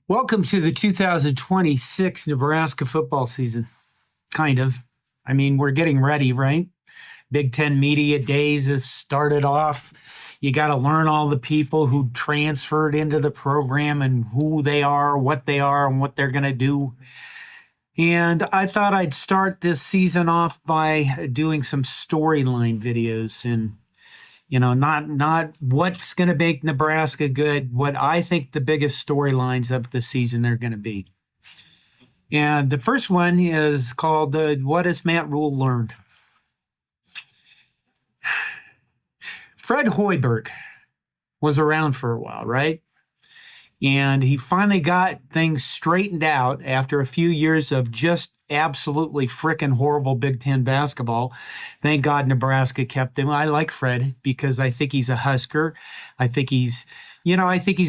Welcome to the 2026 Nebraska football season. Kind of. I mean, we're getting ready, right? Big Ten Media Days have started off. You got to learn all the people who transferred into the program and who they are, and what they're going to do. And I thought I'd start this season off by doing some storyline videos and not what's going to make Nebraska good, what I think the biggest storylines of the season are going to be. And the first one is called What Has Matt Rhule Learned? Fred Hoiberg was around for a while, right? And he finally got things straightened out after a few years of just absolutely frickin' horrible Big Ten basketball. Thank God Nebraska kept him. I like Fred because I think he's a Husker. I think he's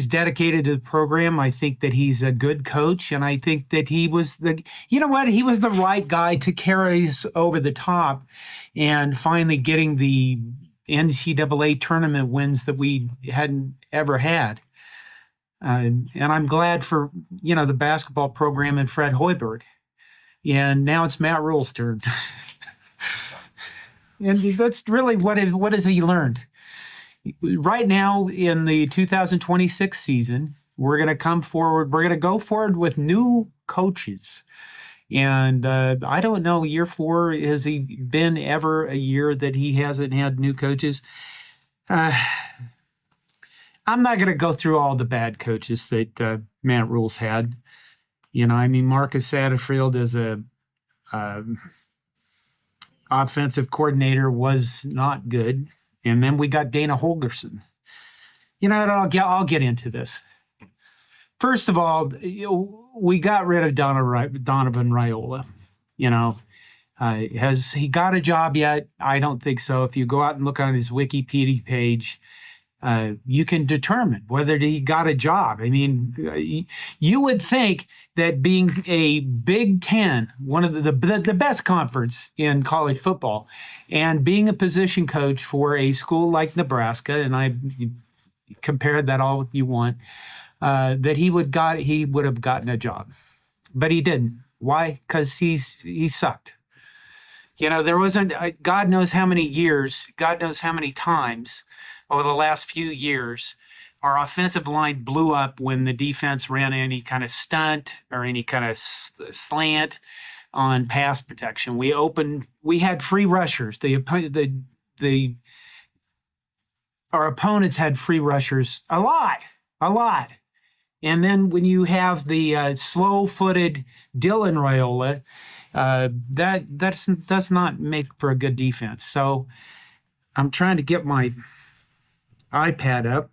dedicated to the program. I think that he's a good coach. And I think that he was he was the right guy to carry us over the top and finally getting the NCAA tournament wins that we hadn't ever had. And I'm glad for, the basketball program and Fred Hoiberg. And now it's Matt Rhule's turn. And that's really what has he learned? Right now in the 2026 season, we're going to go forward with new coaches. And I don't know, year 4, has he been ever a year that he hasn't had new coaches? I'm not going to go through all the bad coaches that Matt Rhule's had. Marcus Satterfield as a offensive coordinator was not good. And then we got Dana Holgorsen. I'll get into this. First of all, we got rid of Donovan Raiola. Has he got a job yet? I don't think so. If you go out and look on his Wikipedia page, you can determine whether he got a job. I mean, you would think that being a Big Ten, one of the best conference in college football, and being a position coach for a school like Nebraska, and I compared that all you want, that he would have gotten a job, but he didn't. Why? Because he sucked. There wasn't. God knows how many years. God knows how many times over the last few years, our offensive line blew up when the defense ran any kind of stunt or any kind of slant on pass protection. We had free rushers. Our opponents had free rushers a lot. And then when you have the slow-footed Dylan Raiola, that does not make for a good defense. So I'm trying to get my iPad up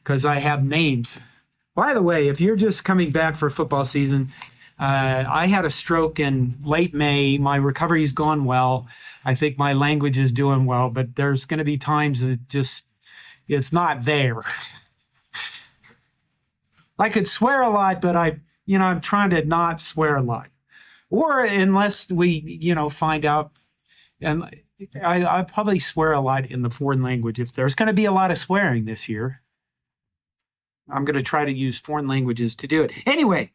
because I have names. By the way, if you're just coming back for football season, I had a stroke in late May. My recovery is going well. I think my language is doing well, but there's going to be times it's not there. I could swear a lot, but I'm trying to not swear a lot. Or unless we, find out, and I probably swear a lot in the foreign language. If there's going to be a lot of swearing this year, I'm going to try to use foreign languages to do it. Anyway,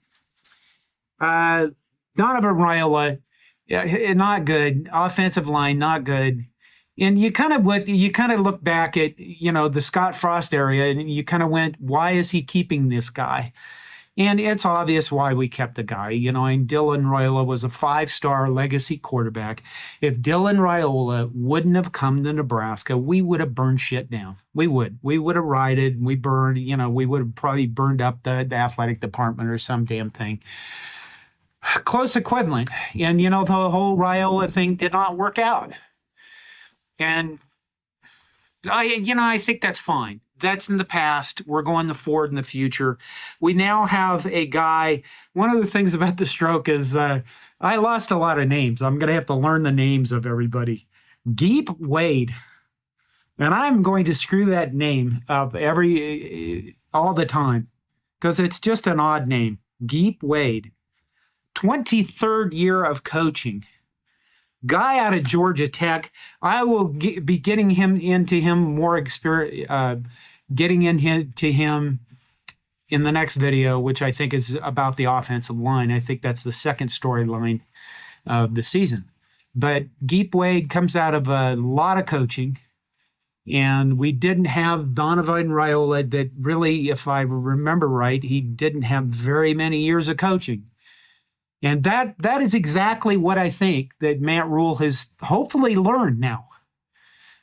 Donovan Raiola, not good. Offensive line, not good. And you kind of look back at, the Scott Frost area, and you kind of went, why is he keeping this guy? And it's obvious why we kept the guy. And Dylan Raiola was a 5-star legacy quarterback. If Dylan Raiola wouldn't have come to Nebraska, we would have burned shit down. We would. We would have rioted. We burned, we would have probably burned up the athletic department or some damn thing. Close equivalent. And, the whole Raiola thing did not work out. And I think that's fine. That's in the past. We're going forward in the future. We now have a guy. One of the things about the stroke is I lost a lot of names. I'm going to have to learn the names of everybody. Geep Wade. And I'm going to screw that name up all the time because it's just an odd name. Geep Wade. 23rd year of coaching. Guy out of Georgia Tech. I will be getting into him more experience, getting into him in the next video, which I think is about the offensive line. I think that's the second storyline of the season. But Geep Wade comes out of a lot of coaching, and we didn't have Donovan Raiola that really, if I remember right, he didn't have very many years of coaching. And that is exactly what I think that Matt Rhule has hopefully learned now.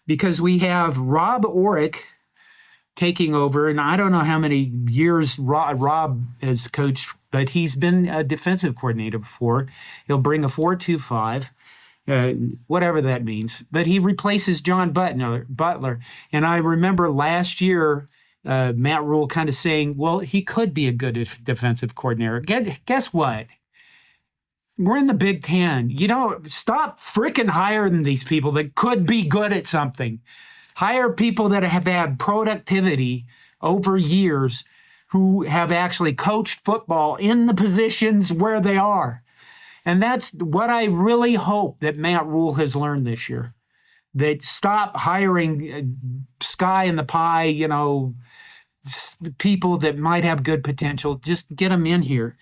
Because we have Rob Aurich taking over, and I don't know how many years Rob has coached, but he's been a defensive coordinator before. He'll bring a 4-2-5. Whatever that means. But he replaces John Butler. And I remember last year, Matt Rhule kind of saying, well, he could be a good defensive coordinator. Guess what? We're in the Big Ten. Stop freaking hiring these people that could be good at something. Hire people that have had productivity over years who have actually coached football in the positions where they are. And that's what I really hope that Matt Rhule has learned this year. That stop hiring sky in the pie, people that might have good potential. Just get them in here.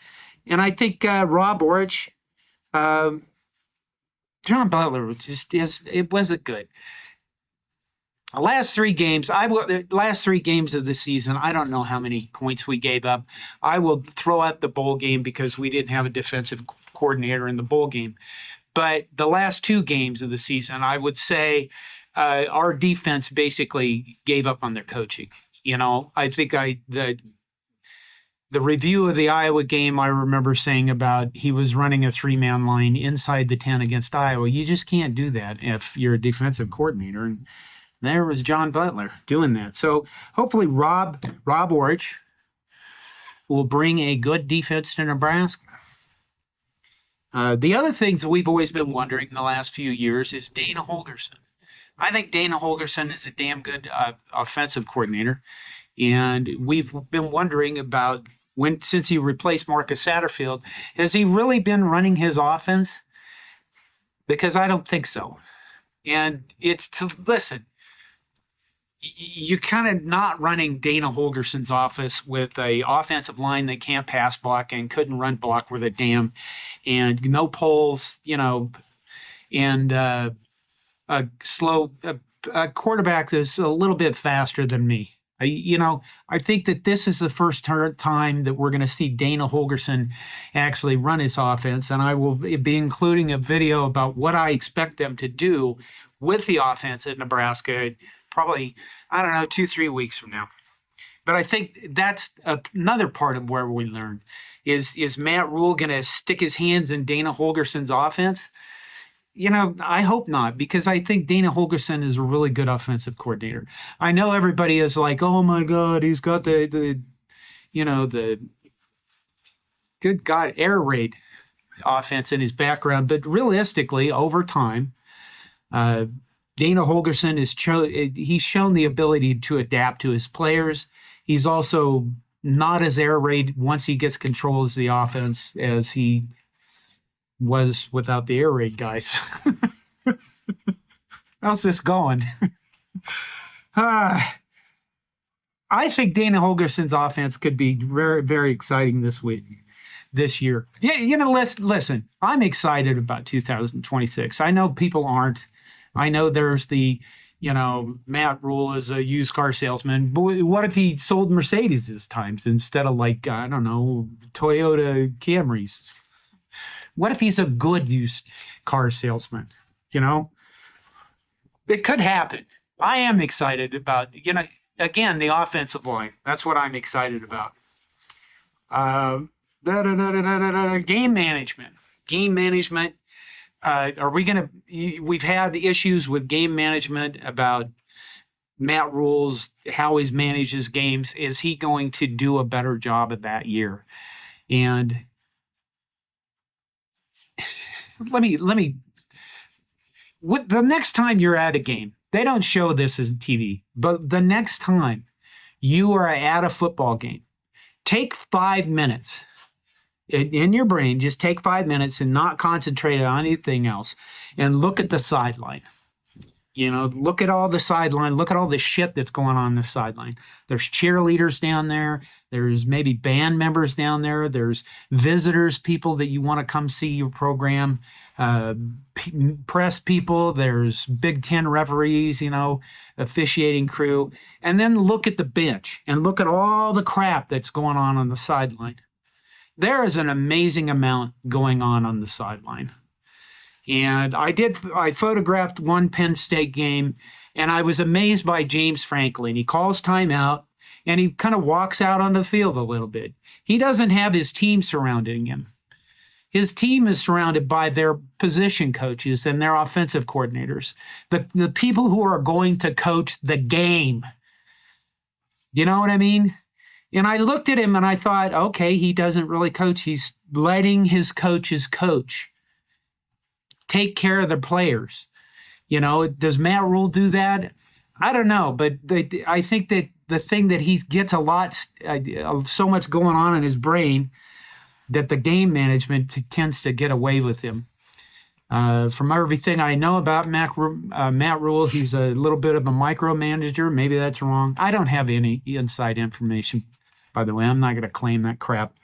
And I think Rob Aurich, John Butler it wasn't good. The last three games of the season, I don't know how many points we gave up. I will throw out the bowl game because we didn't have a defensive coordinator in the bowl game. But the last two games of the season, I would say our defense basically gave up on their coaching. I think the review of the Iowa game, I remember saying about he was running a three-man line inside the 10 against Iowa. You just can't do that if you're a defensive coordinator. And there was John Butler doing that. So hopefully Rob Aurich will bring a good defense to Nebraska. The other things that we've always been wondering in the last few years is Dana Holgorsen. I think Dana Holgorsen is a damn good offensive coordinator. And we've been wondering about since he replaced Marcus Satterfield, has he really been running his offense? Because I don't think so. And listen, you're kind of not running Dana Holgorsen's office with a offensive line that can't pass block and couldn't run block with a damn, and no poles, and a quarterback that's a little bit faster than me. I think that this is the first time that we're going to see Dana Holgorsen actually run his offense, and I will be including a video about what I expect them to do with the offense at Nebraska, probably, 2-3 weeks from now. But I think that's another part of where we learned. Is Matt Rhule going to stick his hands in Dana Holgorsen's offense? I hope not, because I think Dana Holgorsen is a really good offensive coordinator. I know everybody is like, oh my God, he's got the good God, air raid offense in his background. But realistically, over time, Dana Holgorsen he's shown the ability to adapt to his players. He's also not as air raid once he gets control of the offense as he was without the air raid guys. How's this going? I think Dana Holgorsen's offense could be very, very exciting this year. Yeah, listen, I'm excited about 2026. I know people aren't. I know there's Matt Rhule is a used car salesman. But what if he sold Mercedes this time instead of Toyota Camrys? What if he's a good used car salesman? It could happen. I am excited about, again, the offensive line. That's what I'm excited about. Game management. We've had issues with game management about Matt Rhule's, how he manages games. Is he going to do a better job of that year? And let me the next time you're at a game, they don't show this as TV, but the next time you are at a football game, take 5 minutes in your brain, just take 5 minutes and not concentrate on anything else and look at the sideline. Look at all the sideline. Look at all the shit that's going on the sideline. There's cheerleaders down there. There's maybe band members down there. There's visitors, people that you want to come see your program, press people. There's Big Ten referees, officiating crew. And then look at the bench and look at all the crap that's going on the sideline. There is an amazing amount going on the sideline. And I photographed one Penn State game, and I was amazed by James Franklin. He calls timeout, and he kind of walks out on the field a little bit. He doesn't have his team surrounding him. His team is surrounded by their position coaches and their offensive coordinators, the people who are going to coach the game. You know what I mean? And I looked at him and I thought, okay, he doesn't really coach. He's letting his coaches coach. Take care of the players. Does Matt Rhule do that? I don't know, but I think that the thing that he gets so much going on in his brain that the game management tends to get away with him. From everything I know about Matt Rhule, he's a little bit of a micromanager. Maybe that's wrong. I don't have any inside information, by the way. I'm not going to claim that crap.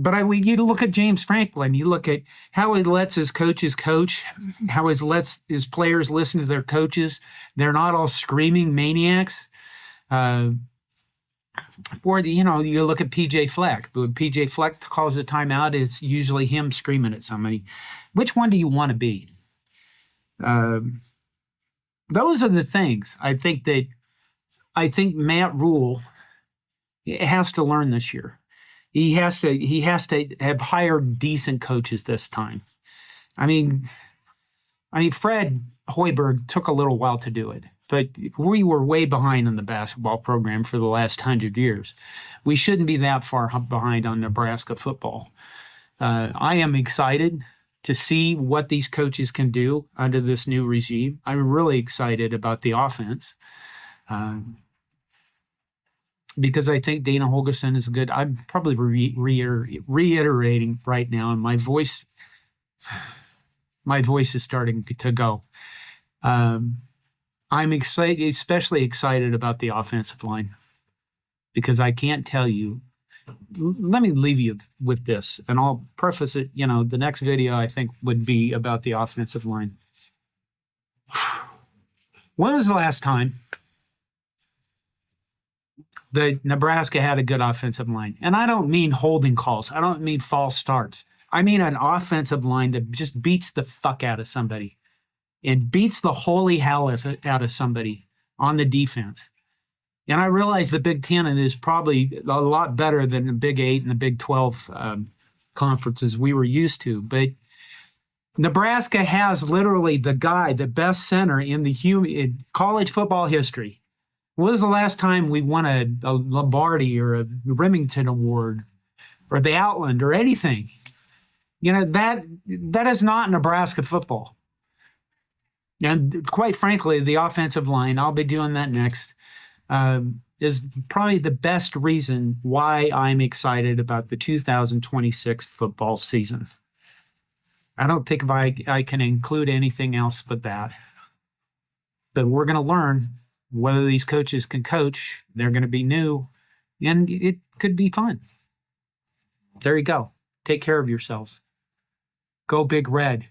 But you look at James Franklin, you look at how he lets his coaches coach, how he lets his players listen to their coaches. They're not all screaming maniacs. You look at PJ Fleck. When PJ Fleck calls a timeout, it's usually him screaming at somebody. Which one do you want to be? Those are the things I think Matt Rhule has to learn this year. He has to have hired decent coaches this time. I mean, Fred Hoiberg took a little while to do it, but we were way behind on the basketball program for the last 100 years. We shouldn't be that far behind on Nebraska football. I am excited to see what these coaches can do under this new regime. I'm really excited about the offense. Because I think Dana Holgorsen is good. I'm probably reiterating right now, and my voice is starting to go. I'm excited, especially excited about the offensive line, because I can't tell you. Let me leave you with this, and I'll preface it. The next video I think would be about the offensive line. When was the last time that Nebraska had a good offensive line? And I don't mean holding calls. I don't mean false starts. I mean an offensive line that just beats the fuck out of somebody and beats the holy hell out of somebody on the defense. And I realize the Big Ten is probably a lot better than the Big 8 and the Big 12 conferences we were used to. But Nebraska has literally the best center in college football history. When was the last time we won a Lombardi or a Remington Award or the Outland or anything? That is not Nebraska football. And quite frankly, the offensive line, I'll be doing that next, is probably the best reason why I'm excited about the 2026 football season. I don't think I can include anything else but that. But we're going to learn whether these coaches can coach. They're going to be new, and it could be fun. There you go. Take care of yourselves. Go Big Red.